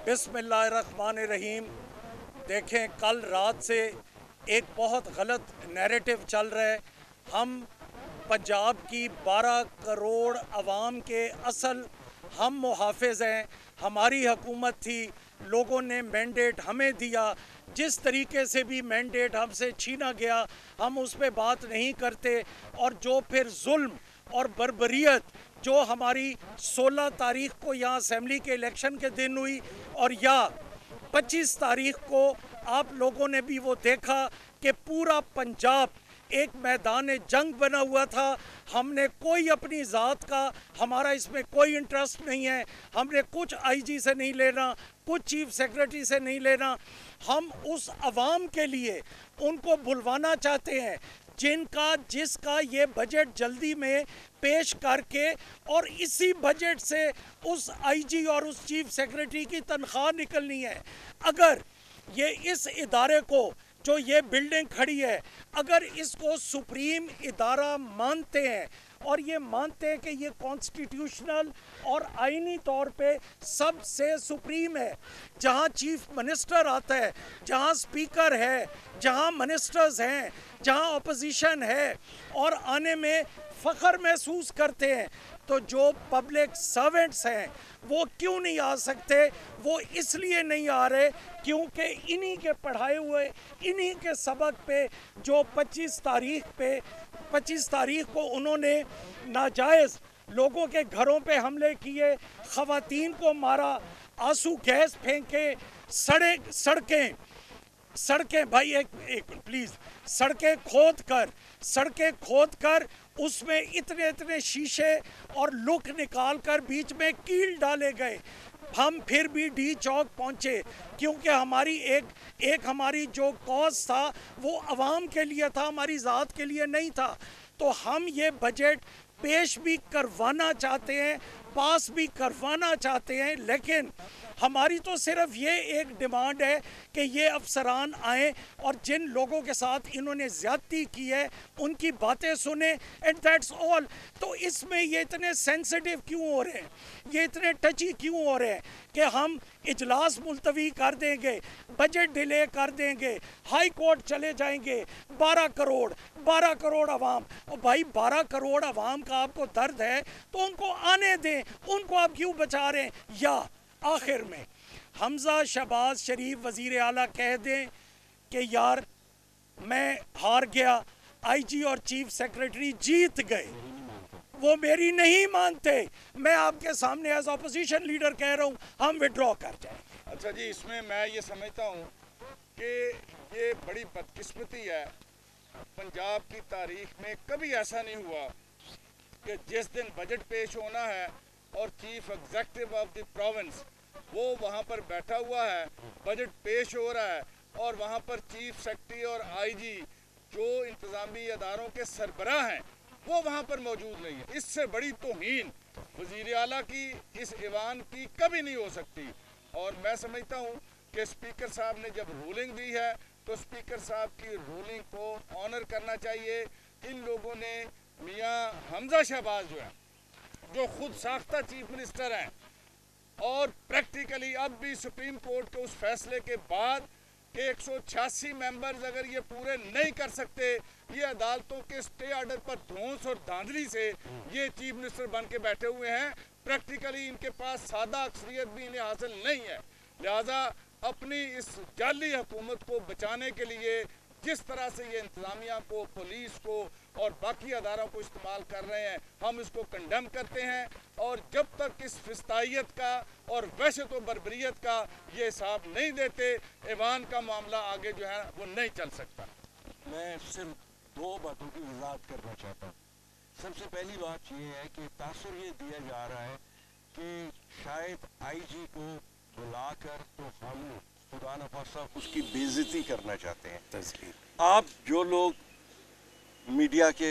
बिस्मिल्लाहिर्रहमानिर्रहीम। देखें, कल रात से एक बहुत गलत नैरेटिव चल रहा है। हम पंजाब की 12 करोड़ आवाम के असल हम मुहाफ़िज़ हैं। हमारी हुकूमत थी, लोगों ने मैंडेट हमें दिया। जिस तरीके से भी मैंडेट हमसे छीना गया, हम उस पर बात नहीं करते। और जो फिर जुल्म और बर्बरियत जो हमारी 16 तारीख को यहाँ असेंबली के इलेक्शन के दिन हुई, और या 25 तारीख को आप लोगों ने भी वो देखा कि पूरा पंजाब एक मैदान जंग बना हुआ था। हमने कोई अपनी ज़ात का, हमारा इसमें कोई इंटरेस्ट नहीं है। हमने कुछ आईजी से नहीं लेना, कुछ चीफ सेक्रेटरी से नहीं लेना। हम उस अवाम के लिए उनको बुलवाना चाहते हैं जिसका ये बजट जल्दी में पेश करके, और इसी बजट से उस आईजी और उस चीफ सेक्रेटरी की तनख्वाह निकलनी है। अगर ये इस इदारे को, जो ये बिल्डिंग खड़ी है, अगर इसको सुप्रीम इदारा मानते हैं और ये मानते हैं कि ये कॉन्स्टिट्यूशनल और आईनी तौर पे सबसे सुप्रीम है, जहाँ चीफ मिनिस्टर आता है, जहाँ स्पीकर है, जहाँ मिनिस्टर्स हैं, जहाँ अपोजिशन है, और आने में फ़ख्र महसूस करते हैं, तो जो पब्लिक सर्वेंट्स हैं वो क्यों नहीं आ सकते? वो इसलिए नहीं आ रहे क्योंकि इन्हीं के पढ़ाए हुए, इन्हीं के सबक पे जो 25 तारीख को उन्होंने नाजायज़ लोगों के घरों पे हमले किए, ख़वातीन को मारा, आंसू गैस फेंके, सड़कें भाई एक प्लीज़, सड़कें खोद कर उसमें इतने शीशे और लुक निकाल कर बीच में कील डाले गए। हम फिर भी डी चौक पहुँचे क्योंकि हमारी एक हमारी जो कॉज था वो अवाम के लिए था, हमारी ज़ात के लिए नहीं था। तो हम ये बजट पेश भी करवाना चाहते हैं, पास भी करवाना चाहते हैं, लेकिन हमारी तो सिर्फ ये एक डिमांड है कि ये अफसरान आएँ और जिन लोगों के साथ इन्होंने ज़्यादती की है उनकी बातें सुने, एंड दैट्स ऑल। तो इसमें ये इतने सेंसिटिव क्यों हो रहे हैं, ये इतने टची क्यों हो रहे हैं कि हम इजलास मुलतवी कर देंगे, बजट डिले कर देंगे, हाई कोर्ट चले जाएंगे। 12 करोड़ आवाम, और भाई 12 करोड़ आवाम का आपको दर्द है तो उनको आने दें, उनको आप क्यों बचा रहे हैं? या आखिर में हमजा शहबाज शरीफ वज़ीर आला कह दें कि यार मैं हार गया, आईजी और चीफ सेक्रेटरी जीत गए, वो मेरी नहीं मानते, मैं आपके सामने एज अपोजिशन लीडर कह रहा हूँ, हम विड्रॉ कर जाएं। अच्छा जी, इसमें मैं ये समझता हूँ कि ये बड़ी बदकिस्मती है। पंजाब की तारीख में कभी ऐसा नहीं हुआ कि जिस दिन बजट पेश होना है और chief executive of the province वो वहाँ पर बैठा हुआ है, बजट पेश हो रहा है, और वहाँ पर चीफ सेक्रेटरी और आईजी जो इंतज़ामी अदारों के सरबराह हैं वो वहाँ पर मौजूद नहीं है। इससे बड़ी तौहीन वज़ीर आला की इस ऐवान की कभी नहीं हो सकती। और मैं समझता हूँ कि स्पीकर साहब ने जब रूलिंग दी है तो स्पीकर साहब की रूलिंग को ऑनर करना चाहिए। इन लोगों ने मियाँ हमजा शहबाज जो है, जो खुद साख्ता चीफ मिनिस्टर हैं, और प्रैक्टिकली अब भी सुप्रीम कोर्ट के उस फैसले के बाद कि 186 मेंबर्स अगर ये पूरे नहीं कर सकते, ये अदालतों के स्टे ऑर्डर पर धौंस और धांधली से ये चीफ मिनिस्टर बन के बैठे हुए हैं। प्रैक्टिकली इनके पास सादा अक्सरियत भी इन्हें हासिल नहीं है। लिहाजा अपनी इस जाली हुकूमत को बचाने के लिए जिस तरह से ये इंतज़ामिया को, पुलिस को और बाकी अदारों को इस्तेमाल कर रहे हैं, हम इसको कंडेम करते हैं। और जब तक इस फिस्तायत का और वैसे तो बर्बरियत का ये हिसाब नहीं देते, ऐवान का मामला आगे जो है वो नहीं चल सकता। मैं सिर्फ 2 बातों की वजाहत करना चाहता हूँ। सबसे पहली बात ये है कि तासुर ये दिया जा रहा है कि शायद आईजी को बुलाकर तो हम खुदा न खास्ता उसकी बेइज्जती करना चाहते हैं। आप जो लोग मीडिया के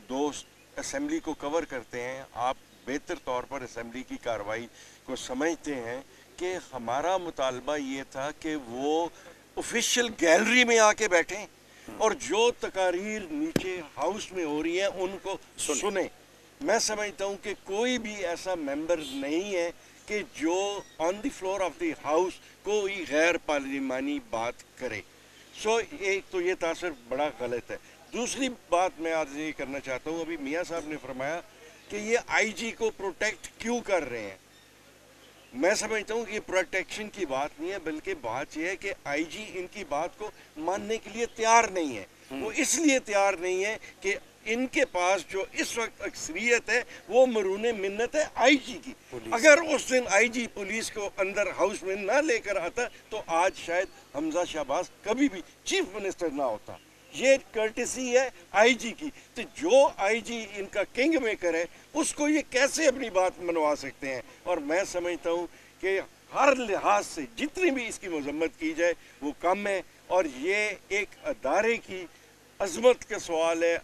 दोस्त असेंबली को कवर करते हैं, आप बेहतर तौर पर असेंबली की कार्रवाई को समझते हैं कि हमारा मुतालबा ये था कि वो ऑफिशियल गैलरी में आके बैठें और जो तकारीर नीचे हाउस में हो रही हैं उनको सुने। मैं समझता हूँ कि कोई भी ऐसा मेंबर नहीं है कि जो on the floor of the house कोई गैर पार्लिमानी बात करे। सो एक तो ये तासर बड़ा गलत है। दूसरी बात मैं आज ये करना चाहता हूँ, अभी मियाँ साहब ने फरमाया कि ये आईजी को प्रोटेक्ट क्यों कर रहे हैं। मैं समझता हूँ कि प्रोटेक्शन की बात नहीं है, बल्कि बात यह है कि आईजी इनकी बात को मानने के लिए तैयार नहीं है। वो इसलिए तैयार नहीं है कि इनके पास जो इस वक्त अक्सरियत है वो मरून मिन्नत है आईजी की। अगर उस दिन आईजी पुलिस को अंदर हाउस में ना लेकर आता तो आज शायद हमजा शहबाज कभी भी चीफ मिनिस्टर ना होता। ये कर्टिसी है आईजी की। तो जो आईजी इनका किंग मेकर है उसको ये कैसे अपनी बात मनवा सकते हैं। और मैं समझता हूँ कि हर लिहाज से जितनी भी इसकी मजम्मत की जाए वो कम है। और ये एक अदारे की अजमत का सवाल है,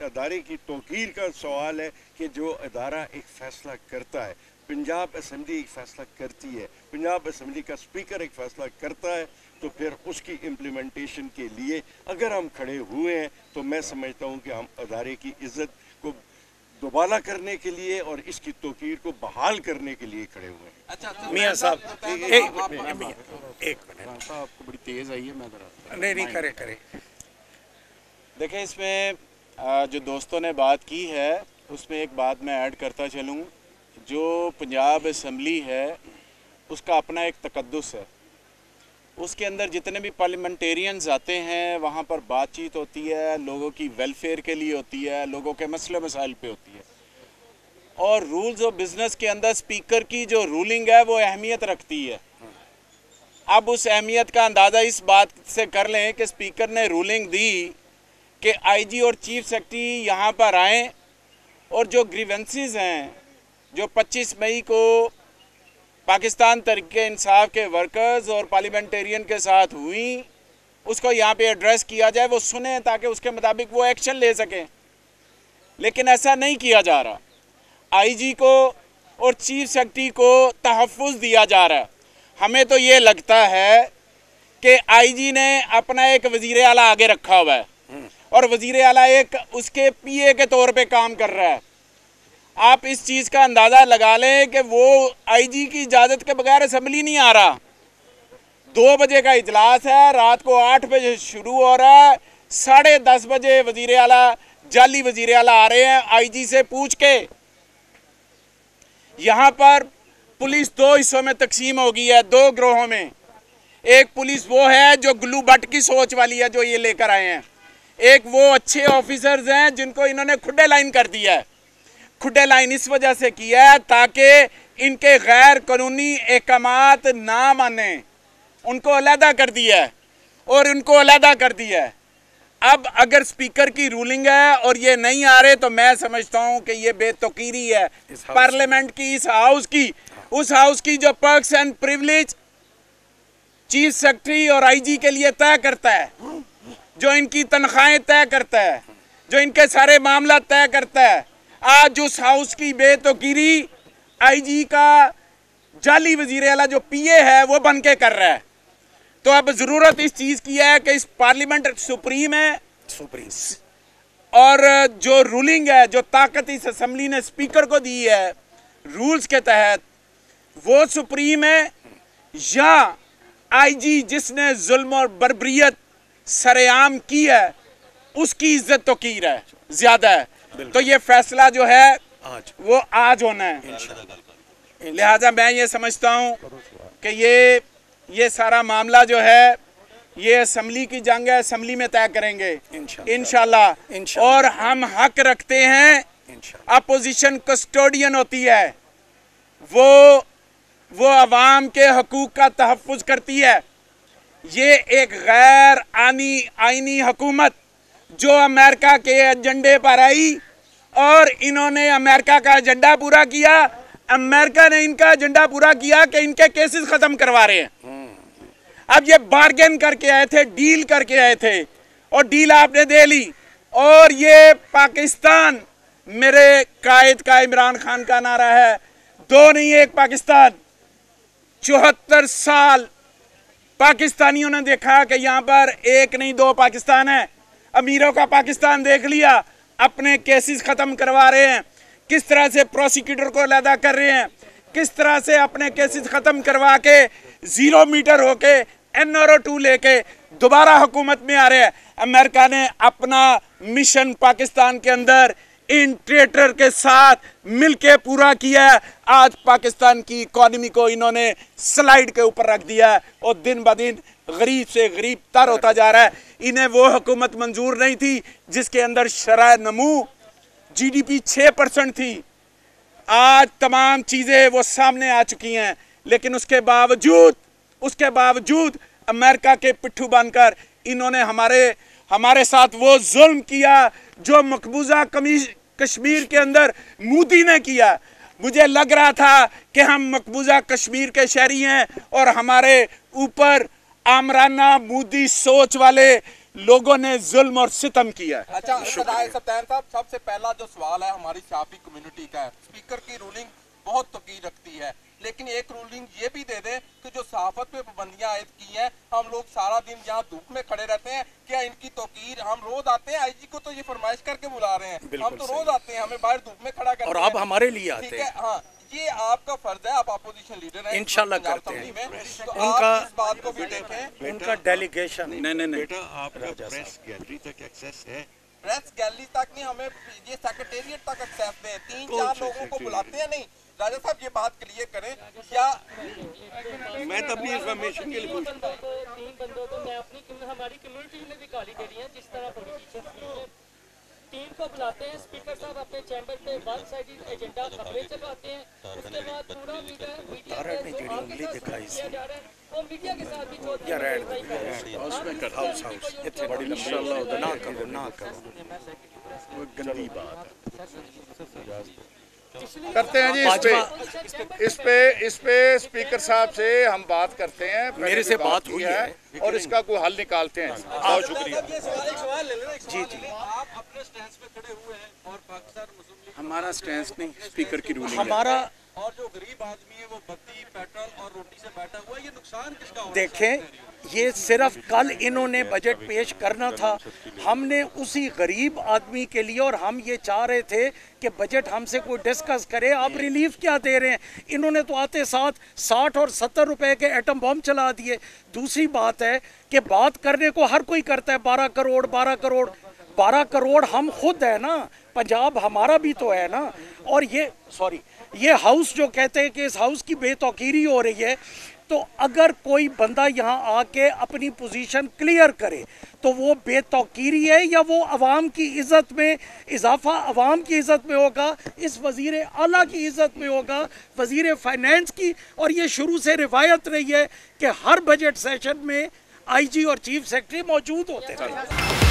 अदारे की तौकीर का सवाल है कि जो अदारा एक फ़ैसला करता है, पंजाब असम्बली एक फ़ैसला करती है, पंजाब असम्बली का स्पीकर एक फ़ैसला करता है, तो फिर उसकी इम्प्लीमेंटेशन के लिए अगर हम खड़े हुए हैं तो मैं समझता हूँ कि हम अदारे की इज़्ज़त को दोबारा करने के लिए और इसकी तौकीर को बहाल करने के लिए खड़े हुए हैं। अच्छा मियाँ साहब एक मिनट, आपको बड़ी तेज़ आई है, मैं नहीं करे देखें, इसमें जो दोस्तों ने बात की है उसमें एक बात मैं ऐड करता चलूँ। जो पंजाब असम्बली है उसका अपना एक तकद्दुस है। उसके अंदर जितने भी पार्लियामेंटेरियंस आते हैं वहाँ पर बातचीत होती है, लोगों की वेलफेयर के लिए होती है, लोगों के मसले मसाइल पे होती है। और रूल्स ऑफ बिज़नेस के अंदर स्पीकर की जो रूलिंग है वो अहमियत रखती है। अब उस अहमियत का अंदाज़ा इस बात से कर लें कि स्पीकर ने रूलिंग दी कि आईजी और चीफ सेक्रेटरी यहाँ पर आएँ और जो ग्रीवेंसेस हैं जो 25 मई को पाकिस्तान तहरीक इंसाफ के वर्कर्स और पार्लियामेंटेरियन के साथ हुई उसको यहाँ पे एड्रेस किया जाए, वो सुने ताकि उसके मुताबिक वो एक्शन ले सकें। लेकिन ऐसा नहीं किया जा रहा। आईजी को और चीफ सेक्रेटरी को तहफ़्फ़ुज़ दिया जा रहा है। हमें तो ये लगता है कि आईजी ने अपना एक वज़ीर आला आगे रखा हुआ है और वज़ीर आला एक उसके पीए के तौर पे काम कर रहा है। आप इस चीज़ का अंदाज़ा लगा लें कि वो आईजी की इजाज़त के बगैर असम्बली नहीं आ रहा। 2 बजे का इजलास है, रात को 8 बजे शुरू हो रहा है, 10:30 बजे वज़ीर आला जाली वज़ीर आला आ रहे हैं आईजी से पूछ के। यहाँ पर पुलिस 2 हिस्सों में तकसीम हो गई है, 2 ग्रोहों में। एक पुलिस वो है जो ग्लू बट की सोच वाली है जो ये लेकर आए हैं, एक वो अच्छे ऑफिसर्स हैं जिनको इन्होंने खुड्डे लाइन कर दिया है। खुड्डे लाइन इस वजह से किया है ताकि इनके गैर कानूनी अहकामात ना माने, उनको अलहदा कर दिया है और उनको अलहदा कर दिया है। अब अगर स्पीकर की रूलिंग है और ये नहीं आ रहे तो मैं समझता हूँ कि ये बेतौकीरी है पार्लियामेंट की, इस हाउस की, उस हाउस की जो perks and privilege chief secretary और आईजी के लिए तय करता है, जो इनकी तनख्वाहें तय करता है, जो इनके सारे मामला तय करता है। आज उस हाउस की बेतौकीरी आईजी का जाली वज़ीर आला जो पीए है वो बन के कर रहा है। तो अब ज़रूरत इस चीज़ की है कि इस पार्लियामेंट सुप्रीम है और जो रूलिंग है, जो ताकत इस असम्बली ने स्पीकर को दी है रूल्स के तहत, वो सुप्रीम है या आईजी जिसने जुल्म और बर्बरियत सरेआम की है उसकी इज्जत तो की है ज़्यादा है। तो ये फैसला जो है वो आज होना है। लिहाजा मैं ये समझता हूँ कि ये सारा मामला जो है ये असम्बली की जंग है, असम्बली में तय करेंगे इंशाल्लाह। और हम हक रखते हैं, अपोजिशन कस्टोडियन होती है, वो अवाम के हकूक़ का तहफ़्फ़ुज़ करती है। ये एक गैर आईनी हुकूमत जो अमेरिका के एजेंडे पर आई और इन्होंने अमेरिका का एजेंडा पूरा किया, अमेरिका ने इनका एजेंडा पूरा किया कि इनके केसेस ख़त्म करवा रहे हैं। अब ये बार्गेन करके आए थे, डील करके आए थे और डील आपने दे ली। और ये पाकिस्तान, मेरे कायद का इमरान खान का नारा है, 2 नहीं 1 पाकिस्तान। 74 साल पाकिस्तानियों ने देखा कि यहाँ पर 1 नहीं 2 पाकिस्तान है। अमीरों का पाकिस्तान देख लिया, अपने केसेस ख़त्म करवा रहे हैं, किस तरह से प्रोसिक्यूटर को अलहदा कर रहे हैं, किस तरह से अपने केसेस खत्म करवा के 0 मीटर होके NRO2 लेके दोबारा हुकूमत में आ रहे हैं। अमेरिका ने अपना मिशन पाकिस्तान के अंदर इन ट्रेटर के साथ मिलके पूरा किया है। आज पाकिस्तान की इकोनॉमी को इन्होंने स्लाइड के ऊपर रख दिया है और दिन ब दिन गरीब से गरीब तर होता जा रहा है। इन्हें वो हुकूमत मंजूर नहीं थी जिसके अंदर शरह नमू GDP 6% थी। आज तमाम चीज़ें वो सामने आ चुकी हैं, लेकिन उसके बावजूद अमेरिका के पिट्ठू बनकर इन्होंने हमारे साथ वो जुल्म किया जो मकबूजा कश्मीर के अंदर मोदी ने किया। मुझे लग रहा था कि हम मकबूजा कश्मीर के शहरी हैं और हमारे ऊपर आमराना मोदी सोच वाले लोगों ने जुल्म और सितम किया। अच्छा सत्तान साहब, सबसे पहला जो सवाल है हमारी सहाफ़ी कम्युनिटी का है। स्पीकर की रूलिंग बहुत तौकीर रखती है, लेकिन एक रूलिंग ये भी दे दे कि जो सहाफत पे पाबंदियां आयद की हैं, हम लोग सारा दिन यहाँ धूप में खड़े रहते हैं, क्या इनकी तौकीर? हम रोज आते हैं, IG को तो ये फरमाइश करके बुला रहे हैं, हम तो रोज आते हैं, हमें बाहर धूप में खड़ा करते हैं और आप हमारे लिए आते हैं। हाँ, ये आपका फर्ज है, आप अपोजिशन लीडर हैं, इंशाल्लाह करते हैं। तो उनका इस बात को भी देखें, उनका डेलीगेशन नहीं बेटा, आपका प्रेस गैलरी तक एक्सेस है? प्रेस गैलरी तक नहीं, हमें ये सेक्रेटेरिएट तक एक्सेस दें। 3-4 लोगों को बुलाते हैं। नहीं राजा साहब, ये बात क्लियर करें क्या? मैं तो अपनी इंफॉर्मेशन के लिए पूछ रहा हूं। 3 बंदों को मैं अपनी हमारी कम्युनिटी में भी गाली दे रही है। जिस तरह पॉलिटिशियंस टीम को बुलाते हैं, स्पीकर साहब अपने चैम्बर पे वन साइडेड एजेंडा खबरें चलवाते हैं, उसके बाद पूरा मीडिया वो मीडिया के साथ भी गंदी बात करते हैं जी। इस पे स्पीकर साहब से हम बात करते हैं। मेरे से बात हुई है और इसका कोई हल निकालते हैं। बहुत शुक्रिया। जी आप अपने स्टैंड पे खड़े हुए हैं और पाकिस्तान मुस्लिम लीग हमारा स्टैंड नहीं, स्पीकर की रूलिंग हमारा। और जो गरीब आदमी है वो बत्ती, पेट्रोल और रोटी से बैठा हुआ है, ये नुकसान किसका हो? देखें, ये सिर्फ कल इन्होंने बजट पेश करना था, हमने उसी गरीब आदमी के लिए, और हम ये चाह रहे थे कि बजट हमसे कोई डिस्कस करे। आप रिलीफ क्या दे रहे हैं? इन्होंने तो आते साथ 60 और 70 रुपए के एटम बम चला दिए। दूसरी बात है कि बात करने को हर कोई करता है, 12 करोड़ 12 करोड़ 12 करोड़ हम खुद है ना, पंजाब हमारा भी तो है ना। और ये हाउस जो कहते हैं कि इस हाउस की बेतौकीरी हो रही है, तो अगर कोई बंदा यहाँ आके अपनी पोजीशन क्लियर करे तो वो बेतौकीरी है या वो अवाम की इज़्ज़त में इजाफा, अवाम की इज़्ज़त में होगा, इस वज़ीर आला की इज़्ज़त में होगा, वज़ीर फाइनेंस की। और ये शुरू से रिवायत रही है कि हर बजट सेशन में IG और चीफ सेक्रेटरी मौजूद होते थे।